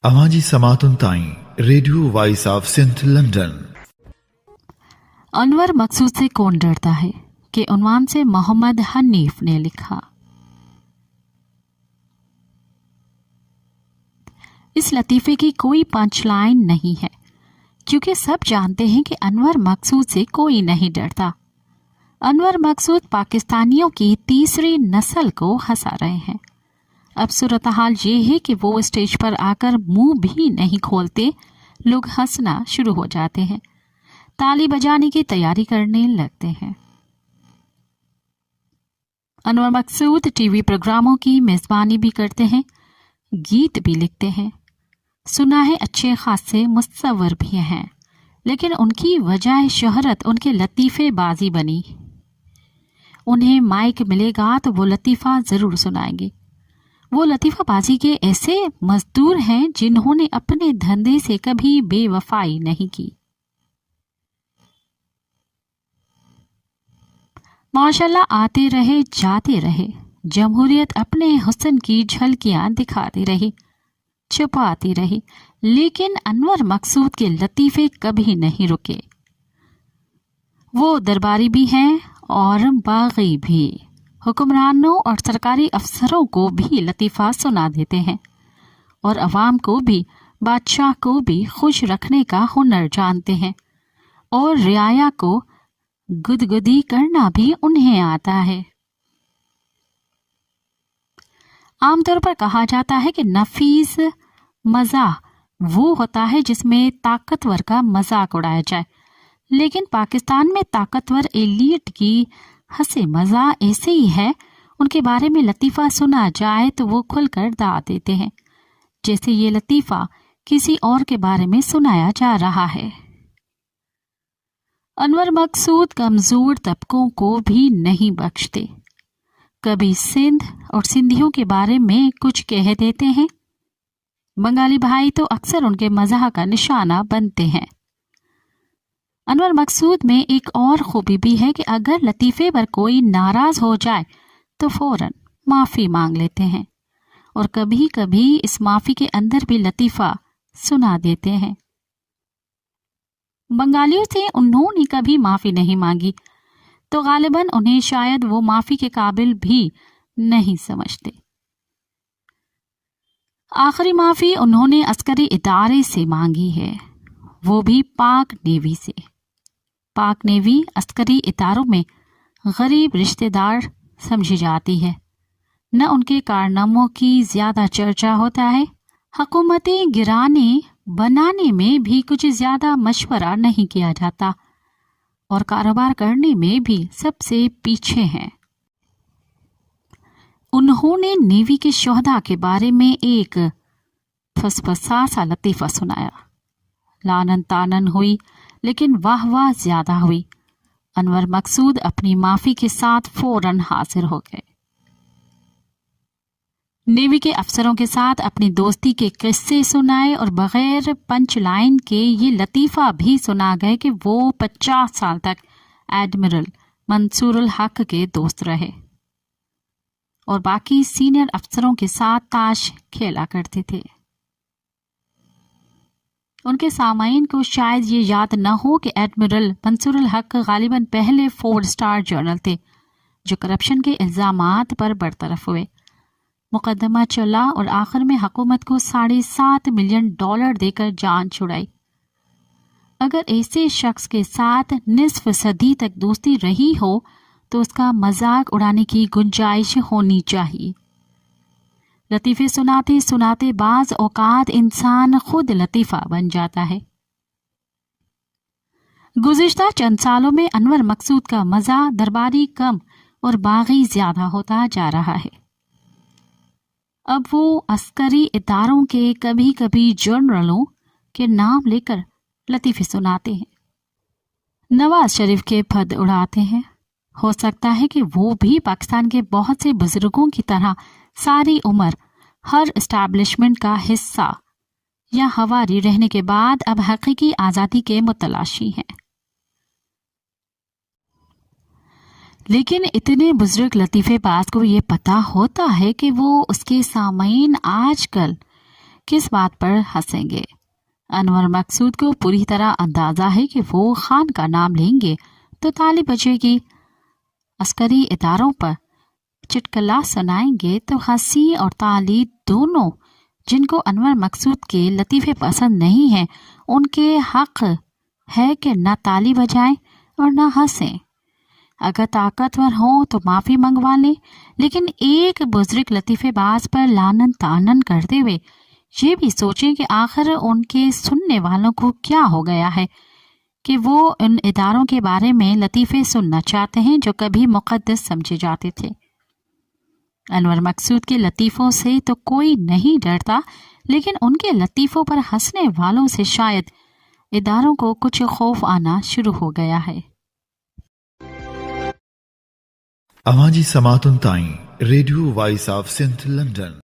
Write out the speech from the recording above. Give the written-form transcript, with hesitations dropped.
اماجی سماعتن تائیں radio voice of سنتھ London. انور مقصود سے کون ڈرتا ہے کہ عنوان سے محمد حنیف نے لکھا۔ اس لطیفے کی کوئی پنچ لائن نہیں ہے کیونکہ سب جانتے ہیں کہ انور مقصود سے کوئی نہیں ڈرتا۔ انور مقصود پاکستانیوں کی تیسری نسل کو ہنسا رہے ہیں۔ اب صورتحال یہ ہے کہ وہ اسٹیج پر آ کر منہ بھی نہیں کھولتے، لوگ ہنسنا شروع ہو جاتے ہیں، تالی بجانے کی تیاری کرنے لگتے ہیں۔ انور مقصود ٹی وی پروگراموں کی میزبانی بھی کرتے ہیں، گیت بھی لکھتے ہیں، سنا ہے اچھے خاصے مصور بھی ہیں، لیکن ان کی وجہ شہرت ان کے لطیفے بازی بنی۔ انہیں مائک ملے گا تو وہ لطیفہ ضرور سنائیں گے۔ وہ لطیفہ بازی کے ایسے مزدور ہیں جنہوں نے اپنے دھندے سے کبھی بے وفائی نہیں کی۔ ماشاءاللہ آتے رہے جاتے رہے، جمہوریت اپنے حسن کی جھلکیاں دکھاتی رہی، چھپاتی رہی، لیکن انور مقصود کے لطیفے کبھی نہیں رکے۔ وہ درباری بھی ہیں اور باغی بھی، حکمرانوں اور سرکاری افسروں کو بھی لطیفہ سنا دیتے ہیں، اور عوام کو بھی، بادشاہ کو بھی خوش رکھنے کا ہنر جانتے ہیں، اور رعایا کو گدگدی کرنا بھی انہیں آتا ہے۔ عام طور پر کہا جاتا ہے کہ نفیس مزاح وہ ہوتا ہے جس میں طاقتور کا مذاق اڑایا جائے، لیکن پاکستان میں طاقتور ایلیٹ کی ہنسی مزاح ایسے ہی ہے، ان کے بارے میں لطیفہ سنا جائے تو وہ کھل کر دعا دیتے ہیں، جیسے یہ لطیفہ کسی اور کے بارے میں سنایا جا رہا ہے۔ انور مقصود کمزور طبقوں کو بھی نہیں بخشتے، کبھی سندھ اور سندھیوں کے بارے میں کچھ کہہ دیتے ہیں، بنگالی بھائی تو اکثر ان کے مزاح کا نشانہ بنتے ہیں۔ انور مقصود میں ایک اور خوبی بھی ہے کہ اگر لطیفے پر کوئی ناراض ہو جائے تو فوراً معافی مانگ لیتے ہیں، اور کبھی کبھی اس معافی کے اندر بھی لطیفہ سنا دیتے ہیں۔ بنگالیوں سے انہوں نے کبھی معافی نہیں مانگی، تو غالباً انہیں شاید وہ معافی کے قابل بھی نہیں سمجھتے۔ آخری معافی انہوں نے عسکری ادارے سے مانگی ہے، وہ بھی پاک نیوی سے۔ پاک نیوی عسکری اداروں میں غریب رشتہ دار سمجھی جاتی ہے، نہ ان کے کارناموں کی زیادہ چرچا ہوتا ہے، حکومتیں گرانے بنانے میں بھی کچھ زیادہ مشورہ نہیں کیا جاتا، اور کاروبار کرنے میں بھی سب سے پیچھے ہیں۔ انہوں نے نیوی کے شہداء کے بارے میں ایک فسفسا سا لطیفہ سنایا۔ لانن تانن ہوئی لیکن واہ واہ زیادہ ہوئی۔ انور مقصود اپنی معافی کے ساتھ فوراً حاضر ہو گئے۔ نیوی کے افسروں کے ساتھ اپنی دوستی کے قصے سنائے، اور بغیر پنچ لائن کے یہ لطیفہ بھی سنا گئے کہ وہ 50 سال تک ایڈمرل منصور الحق کے دوست رہے اور باقی سینئر افسروں کے ساتھ تاش کھیلا کرتے تھے۔ ان کے سامعین کو شاید یہ یاد نہ ہو کہ ایڈمرل منصور الحق غالباً پہلے 4 اسٹار جنرل تھے جو کرپشن کے الزامات پر برطرف ہوئے، مقدمہ چلا اور آخر میں حکومت کو $7.5 ملین دے کر جان چھڑائی۔ اگر ایسے شخص کے ساتھ نصف صدی تک دوستی رہی ہو تو اس کا مذاق اڑانے کی گنجائش ہونی چاہیے۔ لطیفے سناتے سناتے بعض اوقات انسان خود لطیفہ بن جاتا ہے۔ گزشتہ چند سالوں میں انور مقصود کا مزاح درباری کم اور باغی زیادہ ہوتا جا رہا ہے۔ اب وہ عسکری اداروں کے کبھی کبھی جنرلوں کے نام لے کر لطیفے سناتے ہیں، نواز شریف کے پھد اڑاتے ہیں۔ ہو سکتا ہے کہ وہ بھی پاکستان کے بہت سے بزرگوں کی طرح ساری عمر ہر اسٹیبلشمنٹ کا حصہ یا ہواری رہنے کے بعد اب حقیقی آزادی کے متلاشی ہیں۔ لیکن اتنے بزرگ لطیفے باز کو یہ پتہ ہوتا ہے کہ وہ اس کے سامعین آج کل کس بات پر ہنسیں گے؟ انور مقصود کو پوری طرح اندازہ ہے کہ وہ خان کا نام لیں گے تو تالی بجے گی، عسکری اداروں پر چٹکلا سنائیں گے تو ہنسی اور تالی دونوں جن کو انور مقصود کے لطیفے پسند نہیں ہیں ان کے حق ہے کہ نہ تالی بجائیں اور نہ ہنسیں۔ اگر طاقتور ہوں تو معافی منگوا لیں، لیکن ایک بزرگ لطیفے باز پر لعنت طعنن کرتے ہوئے یہ بھی سوچیں کہ آخر ان کے سننے والوں کو کیا ہو گیا ہے کہ وہ ان اداروں کے بارے میں لطیفے سننا چاہتے ہیں جو کبھی مقدس سمجھے جاتے تھے۔ انور مقصود کے لطیفوں سے تو کوئی نہیں ڈرتا، لیکن ان کے لطیفوں پر ہنسنے والوں سے شاید اداروں کو کچھ خوف آنا شروع ہو گیا ہے۔ اواں جی سماعتن تائیں ریڈیو وائس آف سنتھ لنڈن